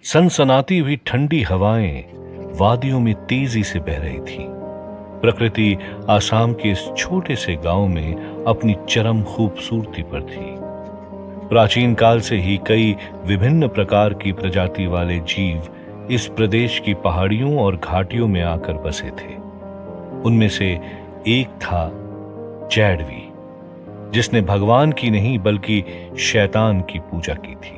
सनसनाती हुई ठंडी हवाएं वादियों में तेजी से बह रही थी। प्रकृति आसाम के इस छोटे से गांव में अपनी चरम खूबसूरती पर थी। प्राचीन काल से ही कई विभिन्न प्रकार की प्रजाति वाले जीव इस प्रदेश की पहाड़ियों और घाटियों में आकर बसे थे। उनमें से एक था चैडवी, जिसने भगवान की नहीं बल्कि शैतान की पूजा की थी।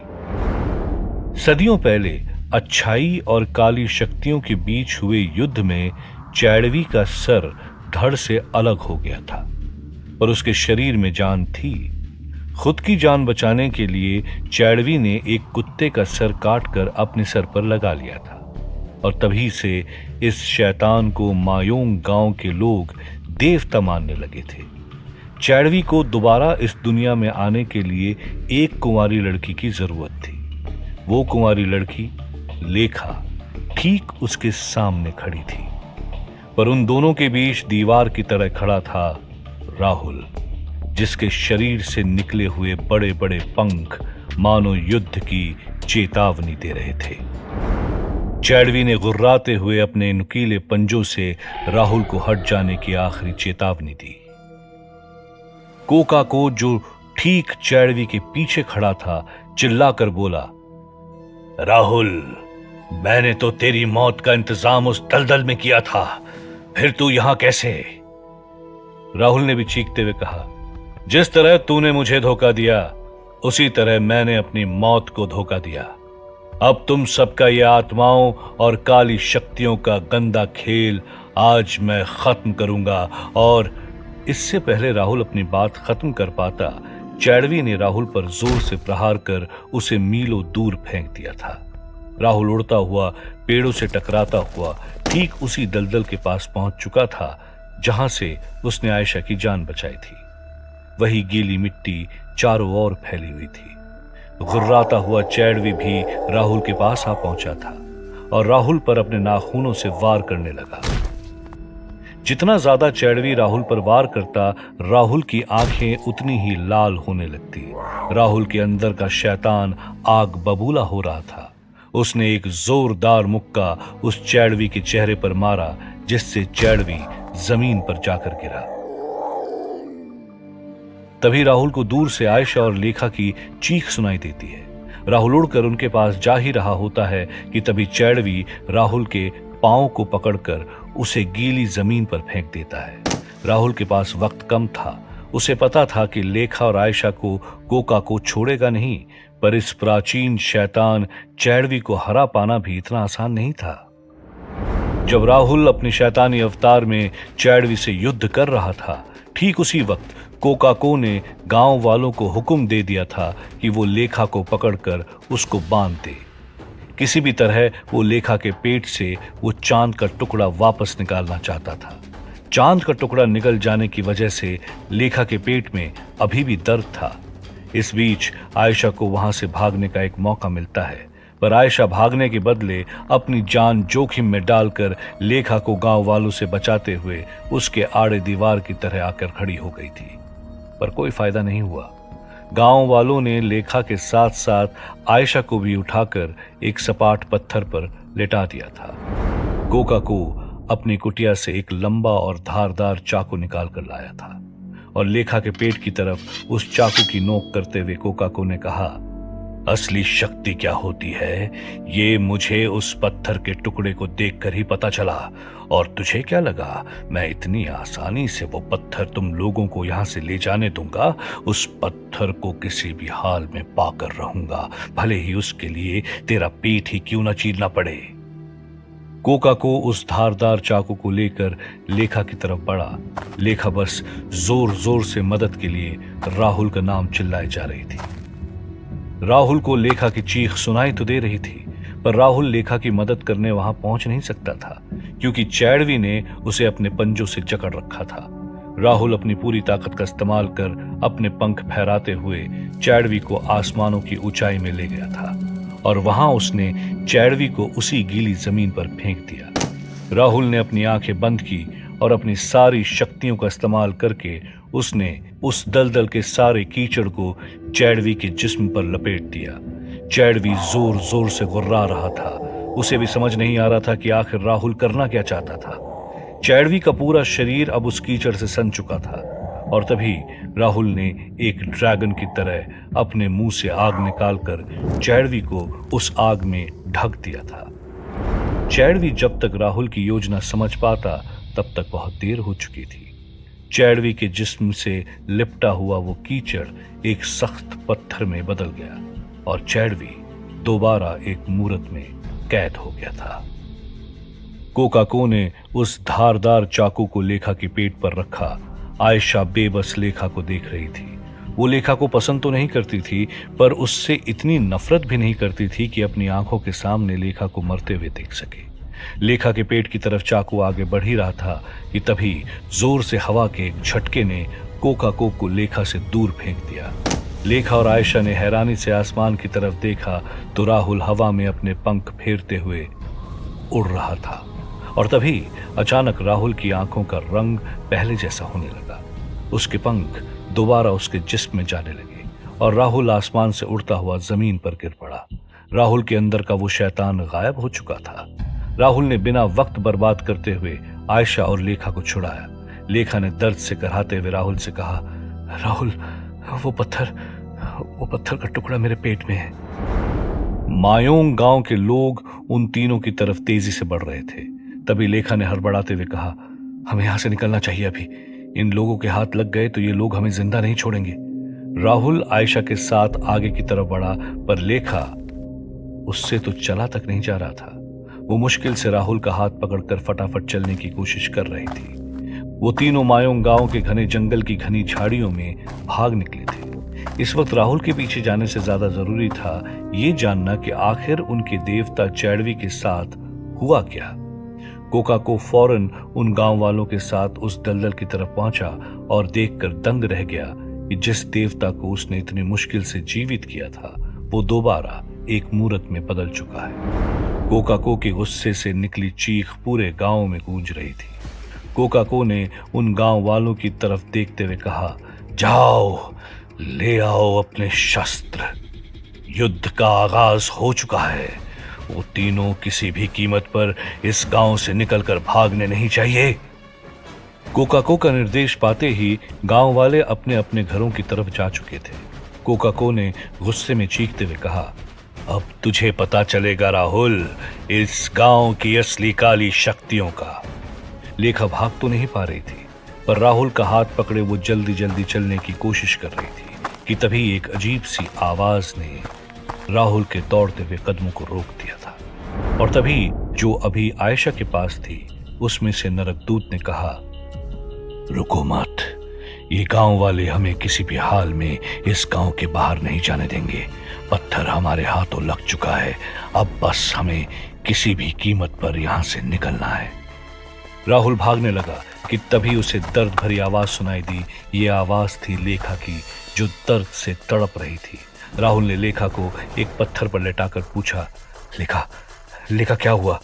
सदियों पहले अच्छाई और काली शक्तियों के बीच हुए युद्ध में चैडवी का सर धड़ से अलग हो गया था, पर उसके शरीर में जान थी। खुद की जान बचाने के लिए चैडवी ने एक कुत्ते का सर काटकर अपने सर पर लगा लिया था, और तभी से इस शैतान को मायोंग गांव के लोग देवता मानने लगे थे। चैडवी को दोबारा इस दुनिया में आने के लिए एक कुंवारी लड़की की जरूरत थी। वो कुंवारी लड़की लेखा ठीक उसके सामने खड़ी थी, पर उन दोनों के बीच दीवार की तरह खड़ा था राहुल, जिसके शरीर से निकले हुए बड़े बड़े पंख मानो युद्ध की चेतावनी दे रहे थे। चैडवी ने गुर्राते हुए अपने नुकीले पंजों से राहुल को हट जाने की आखिरी चेतावनी दी। कोका को, जो ठीक चैडवी के पीछे खड़ा था, चिल्लाकर बोला, राहुल, मैंने तो तेरी मौत का इंतजाम उस दलदल में किया था, फिर तू यहां कैसे? राहुल ने भी चीखते हुए कहा, जिस तरह तूने मुझे धोखा दिया, उसी तरह मैंने अपनी मौत को धोखा दिया। अब तुम सबका यह आत्माओं और काली शक्तियों का गंदा खेल आज मैं खत्म करूंगा। और इससे पहले राहुल अपनी बात खत्म कर पाता, चैडवी ने राहुल पर जोर से प्रहार कर उसे मीलों दूर फेंक दिया था। राहुल उड़ता हुआ पेड़ों से टकराता हुआ ठीक उसी दलदल के पास पहुंच चुका था जहां से उसने आयशा की जान बचाई थी। वही गीली मिट्टी चारों ओर फैली हुई थी। गुर्राता हुआ चैडवी भी राहुल के पास आ पहुंचा था और राहुल पर अपने नाखूनों से वार करने लगा। जितना ज्यादा चैडवी राहुल पर वार करता, राहुल की आंखें उतनी ही लाल होने लगती। राहुल के अंदर का शैतान आग बबूला हो रहा था। उसने एक जोरदार मुक्का उस चैडवी के चेहरे पर मारा, जिससे चैडवी जमीन पर जाकर गिरा। तभी राहुल को दूर से आयशा और लेखा की चीख सुनाई देती है। राहुल उड़कर उनके पास जा ही रहा होता है कि तभी चैडवी राहुल के पांव को पकड़कर उसे गीली जमीन पर फेंक देता है। राहुल के पास वक्त कम था। उसे पता था कि लेखा और आयशा को कोका को छोड़ेगा नहीं, पर इस प्राचीन शैतान चैडवी को हरा पाना भी इतना आसान नहीं था। जब राहुल अपने शैतानी अवतार में चैडवी से युद्ध कर रहा था, ठीक उसी वक्त कोका को ने गांव वालों को हुक्म दे दिया था कि वो लेखा को पकड़कर उसको बांध दे। किसी भी तरह वो लेखा के पेट से वो चांद का टुकड़ा वापस निकालना चाहता था। चांद का टुकड़ा निकल जाने की वजह से लेखा के पेट में अभी भी दर्द था। इस बीच आयशा को वहां से भागने का एक मौका मिलता है, पर आयशा भागने के बदले अपनी जान जोखिम में डालकर लेखा को गांव वालों से बचाते हुए उसके आड़े दीवार की तरह आकर खड़ी हो गई थी, पर कोई फायदा नहीं हुआ। गांव वालों ने लेखा के साथ साथ आयशा को भी उठाकर एक सपाट पत्थर पर लेटा दिया था। कोका को अपनी कुटिया से एक लंबा और धारदार चाकू निकाल कर लाया था और लेखा के पेट की तरफ उस चाकू की नोक करते हुए कोका को ने कहा, असली शक्ति क्या होती है ये मुझे उस पत्थर के टुकड़े को देखकर ही पता चला। और तुझे क्या लगा मैं इतनी आसानी से वो पत्थर तुम लोगों को यहां से ले जाने दूंगा? उस पत्थर को किसी भी हाल में पाकर रहूंगा, भले ही उसके लिए तेरा पेट ही क्यों न चीरना पड़े। कोका को उस धारदार चाकू को लेकर लेखा की तरफ बढ़ा। लेखा बस जोर जोर से मदद के लिए राहुल का नाम चिल्लाई जा रही थी। राहुल को लेखा की चीख सुनाई तो दे रही थी, पर राहुल लेखा की मदद करने वहां पहुंच नहीं सकता था, क्योंकि चैडवी ने उसे अपने पंजों से जकड़ रखा था। राहुल अपनी पूरी ताकत का इस्तेमाल कर अपने पंख फहराते हुए चैडवी को आसमानों की ऊंचाई में ले गया था और वहां उसने चैडवी को उसी गीली जमीन पर फेंक दिया। राहुल ने अपनी आंखें बंद की और अपनी सारी शक्तियों का इस्तेमाल करके उसने उस दलदल के सारे कीचड़ को चैडवी के जिस्म पर लपेट दिया। चैडवी जोर जोर से गुर्रा रहा था। उसे भी समझ नहीं आ रहा था कि आखिर राहुल करना क्या चाहता था। चैडवी का पूरा शरीर अब उस कीचड़ से सन चुका था और तभी राहुल ने एक ड्रैगन की तरह अपने मुंह से आग निकालकर चैडवी को उस आग में ढक दिया था। चैडवी जब तक राहुल की योजना समझ पाता तब तक बहुत देर हो चुकी थी। चैडवी के जिस्म से लिपटा हुआ वो कीचड़ एक सख्त पत्थर में बदल गया और चैडवी दोबारा एक मूरत में कैद हो गया था। कोकाको ने उस धारदार चाकू को लेखा के पेट पर रखा। आयशा बेबस लेखा को देख रही थी। वो लेखा को पसंद तो नहीं करती थी, पर उससे इतनी नफरत भी नहीं करती थी कि अपनी आंखों के सामने लेखा को मरते हुए देख सके। लेखा के पेट की तरफ चाकू आगे बढ़ ही रहा था कि तभी जोर से हवा के एक झटके ने कोकाको को लेखा से दूर फेंक दिया। लेखा और आयशा ने हैरानी से आसमान की तरफ देखा तो राहुल हवा में अपने पंख फेरते हुए उड़ रहा था और तभी अचानक राहुल की आंखों का रंग पहले जैसा होने लगा। उसके पंख दोबारा उसके जिस्म में जाने लगे और राहुल आसमान से उड़ता हुआ जमीन पर गिर पड़ा। राहुल के अंदर का वो शैतान गायब हो चुका था। राहुल ने बिना वक्त बर्बाद करते हुए आयशा और लेखा को छुड़ाया। लेखा ने दर्द से कराहते हुए राहुल से कहा, राहुल, वो पत्थर का टुकड़ा मेरे पेट में है। मायोंग गांव के लोग उन तीनों की तरफ तेजी से बढ़ रहे थे। तभी लेखा ने हड़बड़ाते हुए कहा, हमें यहां से निकलना चाहिए अभी। इन लोगों के हाथ लग गए तो ये लोग हमें जिंदा नहीं छोड़ेंगे। राहुल आयशा के साथ आगे की तरफ बढ़ा, पर लेखा उससे तो चला तक नहीं जा रहा था। वो मुश्किल से राहुल का हाथ पकड़कर फटाफट चलने की कोशिश कर रही थी। वो तीनों मायोंग गांव के घने जंगल की घनी झाड़ियों में भाग निकले थे। इस वक्त राहुल के पीछे जाने से ज्यादा जरूरी था ये जानना कि आखिर उनके देवता चैडवी के साथ हुआ क्या। कोकाको फौरन उन गांव वालों के साथ उस दलदल की तरफ पहुंचा और देखकर दंग रह गया कि जिस देवता को उसने इतनी मुश्किल से जीवित किया था वो दोबारा एक मूरत में बदल चुका है। कोकाको के गुस्से से निकली चीख पूरे गांव में गूंज रही थी। कोकाको ने उन गांव वालों की तरफ देखते हुए कहा, जाओ ले आओ अपने शस्त्र, युद्ध का आगाज हो चुका है। वो तीनों किसी भी कीमत पर इस गांव से निकलकर भागने नहीं चाहिए। कोकाको का निर्देश पाते ही गांव वाले अपने अपने घरों की तरफ जा चुके थे। कोकाको ने गुस्से में चीखते हुए कहा, अब तुझे पता चलेगा राहुल, इस गांव की असली काली शक्तियों का। लेखा भाग तो नहीं पा रही थी, पर राहुल का हाथ पकड़े वो जल्दी जल्दी चलने की कोशिश कर रही थी कि तभी एक अजीब सी आवाज ने राहुल के दौड़ते हुए कदमों को रोक दिया था और तभी जो अभी आयशा के पास थी उसमें से नरकदूत ने कहा, रुको मत, ये गांव वाले हमें किसी भी हाल में इस गांव के बाहर नहीं जाने देंगे। पत्थर हमारे हाथों लग चुका है, अब बस हमें किसी भी कीमत पर यहां से निकलना है। राहुल भागने लगा कि तभी उसे दर्द भरी आवाज सुनाई दी। ये आवाज थी लेखा की, जो दर्द से तड़प रही थी। राहुल ने लेखा को एक पत्थर पर लेटाकर पूछा, लेखा क्या हुआ?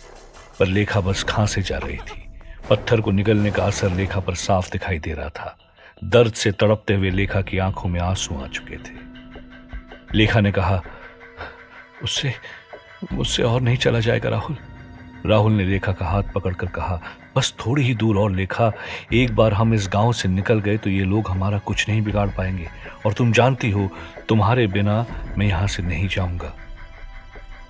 पर लेखा बस खांसे जा रही थी। पत्थर को निगलने का असर लेखा पर साफ दिखाई दे रहा था। दर्द से तड़पते हुए लेखा की आंखों में आंसू आ चुके थे। लेखा ने कहा, मुझसे और नहीं चला जाएगा राहुल। राहुल ने लेखा का हाथ पकड़कर कहा, बस थोड़ी ही दूर और लेखा, एक बार हम इस गांव से निकल गए तो ये लोग हमारा कुछ नहीं बिगाड़ पाएंगे और तुम जानती हो तुम्हारे बिना मैं यहां से नहीं जाऊंगा।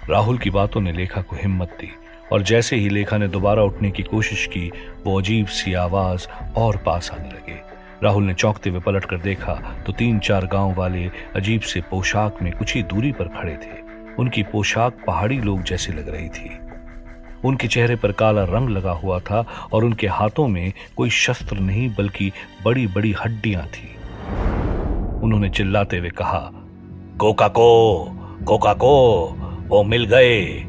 राहुल की बातों ने लेखा को हिम्मत दी और जैसे ही लेखा ने दोबारा उठने की कोशिश की वो अजीब सी आवाज और पास आने लगे। राहुल ने चौंकते हुए पलट कर देखा तो 3-4 गांव वाले अजीब से पोशाक में कुछ ही दूरी पर खड़े थे। उनकी पोशाक पहाड़ी लोग जैसी लग रही थी। उनके चेहरे पर काला रंग लगा हुआ था और उनके हाथों में कोई शस्त्र नहीं बल्कि बड़ी बड़ी हड्डियां थी। उन्होंने चिल्लाते हुए कहा, कोकाको, वो मिल गए।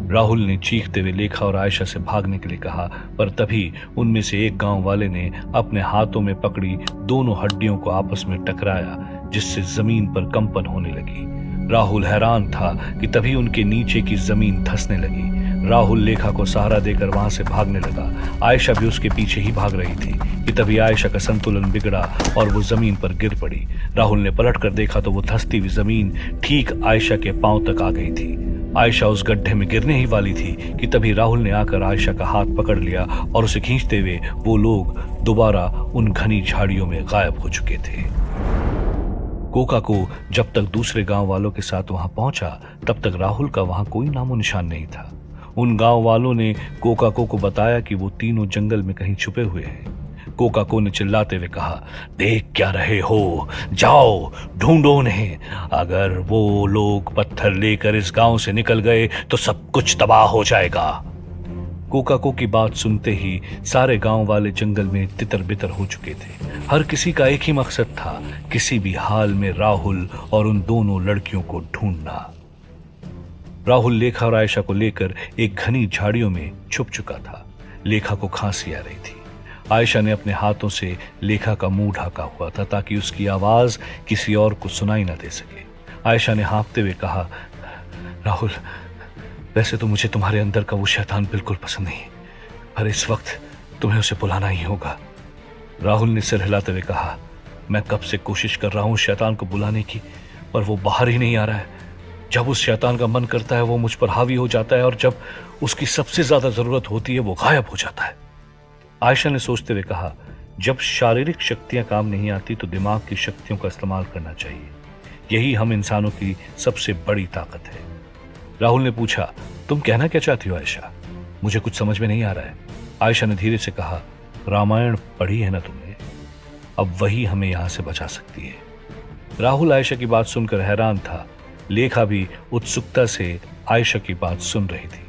राहुल ने चीखते हुए लेखा और आयशा से भागने के लिए कहा, पर तभी उनमें से एक गांव वाले ने अपने हाथों में पकड़ी दोनों हड्डियों को आपस में टकराया, जिससे जमीन पर कंपन होने लगी। राहुल हैरान था कि तभी उनके नीचे की जमीन धंसने लगी। राहुल लेखा को सहारा देकर वहां से भागने लगा। आयशा भी उसके पीछे ही भाग रही थी कि तभी आयशा का संतुलन बिगड़ा और वो जमीन पर गिर पड़ी। राहुल ने पलट कर देखा तो वो धंसती हुई जमीन ठीक आयशा के पांव तक आ गई थी। आयशा उस गड्ढे में गिरने ही वाली थी कि तभी राहुल ने आकर आयशा का हाथ पकड़ लिया और उसे खींचते हुए वो लोग दोबारा उन घनी झाड़ियों में गायब हो चुके थे। कोका को जब तक दूसरे गांव वालों के साथ वहां पहुंचा तब तक राहुल का वहां कोई नामो निशान नहीं था। उन गांव वालों ने कोका को बताया कि वो तीनों जंगल में कहीं छुपे हुए हैं। कोका को ने चिल्लाते हुए कहा, देख क्या रहे हो, जाओ ढूंढो उन्हें। अगर वो लोग पत्थर लेकर इस गांव से निकल गए तो सब कुछ तबाह हो जाएगा। कोका को की बात सुनते ही सारे गांव वाले जंगल में तितर बितर हो चुके थे। हर किसी का एक ही मकसद था, किसी भी हाल में राहुल और उन दोनों लड़कियों को ढूंढना। राहुल लेखा और आयशा को लेकर एक घनी झाड़ियों में छुप चुका था। लेखा को खांसी आ रही थी। आयशा ने अपने हाथों से लेखा का मुंह ढका हुआ था ताकि उसकी आवाज किसी और को सुनाई न दे सके। आयशा ने हाँफते हुए कहा, राहुल, वैसे तो मुझे तुम्हारे अंदर का वो शैतान बिल्कुल पसंद नहीं, पर इस वक्त तुम्हें उसे बुलाना ही होगा। राहुल ने सिर हिलाते हुए कहा, मैं कब से कोशिश कर रहा हूं शैतान को बुलाने की, पर वो बाहर ही नहीं आ रहा है। जब उस शैतान का मन करता है वो मुझ पर हावी हो जाता है और जब उसकी सबसे ज्यादा जरूरत होती है वो गायब हो जाता है। आयशा ने सोचते हुए कहा, जब शारीरिक शक्तियां काम नहीं आती तो दिमाग की शक्तियों का इस्तेमाल करना चाहिए। यही हम इंसानों की सबसे बड़ी ताकत है। राहुल ने पूछा, तुम कहना क्या चाहती हो आयशा? मुझे कुछ समझ में नहीं आ रहा है। आयशा ने धीरे से कहा, रामायण पढ़ी है ना तुमने? अब वही हमें यहां से बचा सकती है। राहुल आयशा की बात सुनकर हैरान था। लेखा भी उत्सुकता से आयशा की बात सुन रही थी।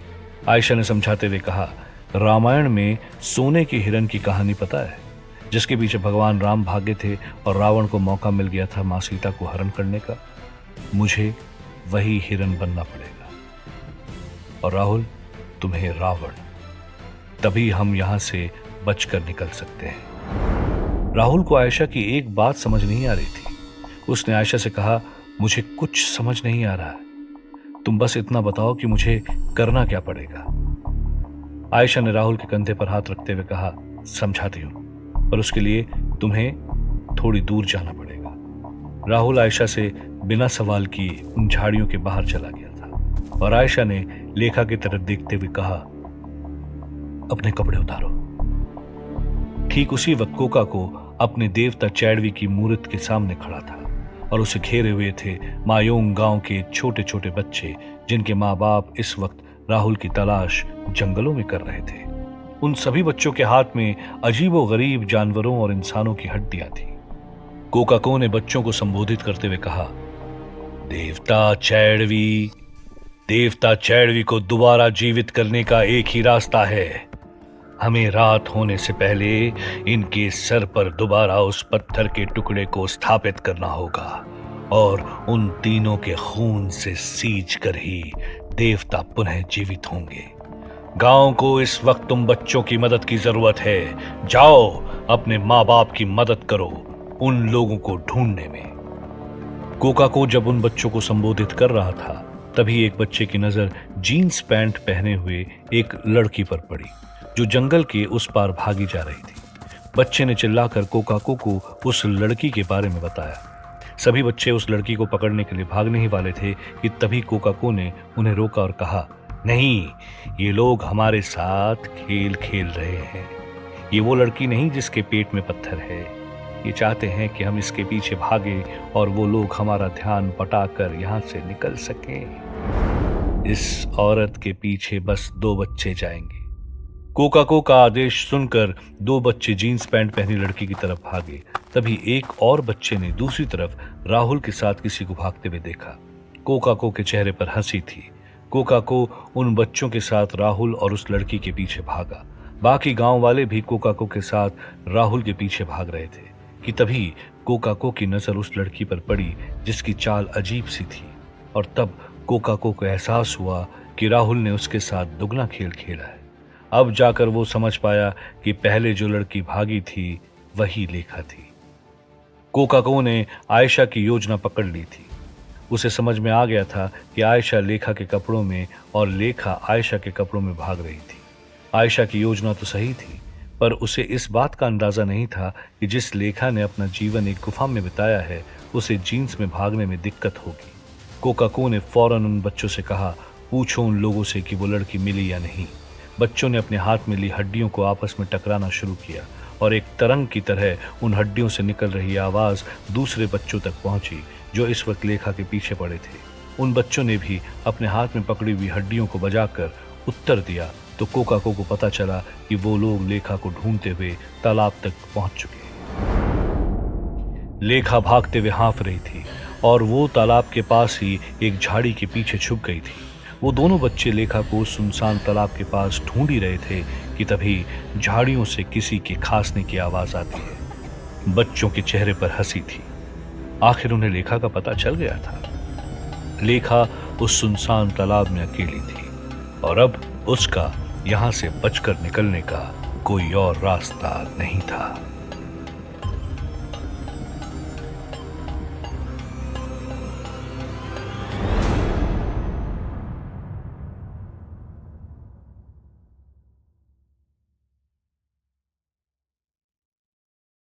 आयशा ने समझाते हुए कहा, रामायण में सोने की हिरण की कहानी पता है, जिसके पीछे भगवान राम भागे थे और रावण को मौका मिल गया था मां सीता को हरण करने का। मुझे वही हिरण बनना पड़ेगा और राहुल तुम्हें रावण, तभी हम यहां से बचकर निकल सकते हैं। राहुल को आयशा की एक बात समझ नहीं आ रही थी। उसने आयशा से कहा, मुझे कुछ समझ नहीं आ रहा है, तुम बस इतना बताओ कि मुझे करना क्या पड़ेगा। आयशा ने राहुल के कंधे पर हाथ रखते हुए कहा, समझाती हूं, पर उसके लिए तुम्हें थोड़ी दूर जाना पड़ेगा। राहुल आयशा से बिना सवाल किए उन झाड़ियों के बाहर चला गया था और आयशा ने लेखा की तरफ देखते हुए कहा, अपने कपड़े उतारो। ठीक उसी वक्त कोका को अपने देवता चैडवी की मूर्ति के सामने खड़ा था और उसे घेरे हुए थे मायोंग गांव के छोटे छोटे बच्चे, जिनके माँ बाप इस वक्त राहुल की तलाश जंगलों में कर रहे थे। उन सभी बच्चों के हाथ में अजीबो गरीब जानवरों और इंसानों की हड्डियां थी। कोकाको ने बच्चों को संबोधित करते हुए कहा, देवता चैडवी को दोबारा जीवित करने का एक ही रास्ता है। हमें रात होने से पहले इनके सर पर दोबारा उस पत्थर के टुकड़े को स्थापित करना होगा और उन तीनों के खून से सींच कर ही देवता पुनः जीवित होंगे। गांव को इस वक्त तुम बच्चों की मदद की जरूरत है। जाओ अपने माँ बाप की मदद करो उन लोगों को ढूंढने में। कोका को जब उन बच्चों को संबोधित कर रहा था तभी एक बच्चे की नजर जीन्स पैंट पहने हुए एक लड़की पर पड़ी जो जंगल के उस पार भागी जा रही थी। बच्चे ने चिल्लाकर कोकाको को उस लड़की के बारे में बताया। सभी बच्चे उस लड़की को पकड़ने के लिए भागने ही वाले थे कि तभी कोकाको ने उन्हें रोका और कहा, नहीं, ये लोग हमारे साथ खेल खेल रहे हैं। ये वो लड़की नहीं जिसके पेट में पत्थर है। ये चाहते हैं कि हम इसके पीछे भागे और वो लोग हमारा ध्यान बटाकर यहां से निकल सकें। इस औरत के पीछे बस 2 बच्चे जाएंगे। कोकाको का आदेश सुनकर 2 बच्चे जीन्स पैंट पहनी लड़की की तरफ भागे। तभी एक और बच्चे ने दूसरी तरफ राहुल के साथ किसी को भागते हुए देखा। कोकाको के चेहरे पर हंसी थी। कोकाको उन बच्चों के साथ राहुल और उस लड़की के पीछे भागा। बाकी गांव वाले भी कोकाको के साथ राहुल के पीछे भाग रहे थे कि तभी कोकाको की नजर उस लड़की पर पड़ी जिसकी चाल अजीब सी थी और तब कोकाको को एहसास हुआ कि राहुल ने उसके साथ दुगना खेल खेला है। अब जाकर वो समझ पाया कि पहले जो लड़की भागी थी वही लेखा थी। कोकाको ने आयशा की योजना पकड़ ली थी। उसे समझ में आ गया था कि आयशा लेखा के कपड़ों में और लेखा आयशा के कपड़ों में भाग रही थी। आयशा की योजना तो सही थी, पर उसे इस बात का अंदाजा नहीं था कि जिस लेखा ने अपना जीवन एक गुफा में बिताया है, उसे जीन्स में भागने में दिक्कत होगी। कोकाको ने फौरन उन बच्चों से कहा, पूछो उन लोगों से कि वो लड़की मिली या नहीं। बच्चों ने अपने हाथ में ली हड्डियों को आपस में टकराना शुरू किया और एक तरंग की तरह उन हड्डियों से निकल रही आवाज दूसरे बच्चों तक पहुंची जो इस वक्त लेखा के पीछे पड़े थे। उन बच्चों ने भी अपने हाथ में पकड़ी हुई हड्डियों को बजाकर उत्तर दिया तो कोकाको को पता चला कि वो लोग लेखा को ढूंढते हुए तालाब तक पहुंच चुके। लेखा भागते हुए हाँफ रही थी और वो तालाब के पास ही एक झाड़ी के पीछे छुप गई थी। वो दोनों बच्चे लेखा को सुनसान तालाब के पास ढूंढ ही रहे थे कि तभी झाड़ियों से किसी के खांसने की आवाज आती है। बच्चों के चेहरे पर हंसी थी। आखिर उन्हें लेखा का पता चल गया था। लेखा उस सुनसान तालाब में अकेली थी और अब उसका यहां से बचकर निकलने का कोई और रास्ता नहीं था।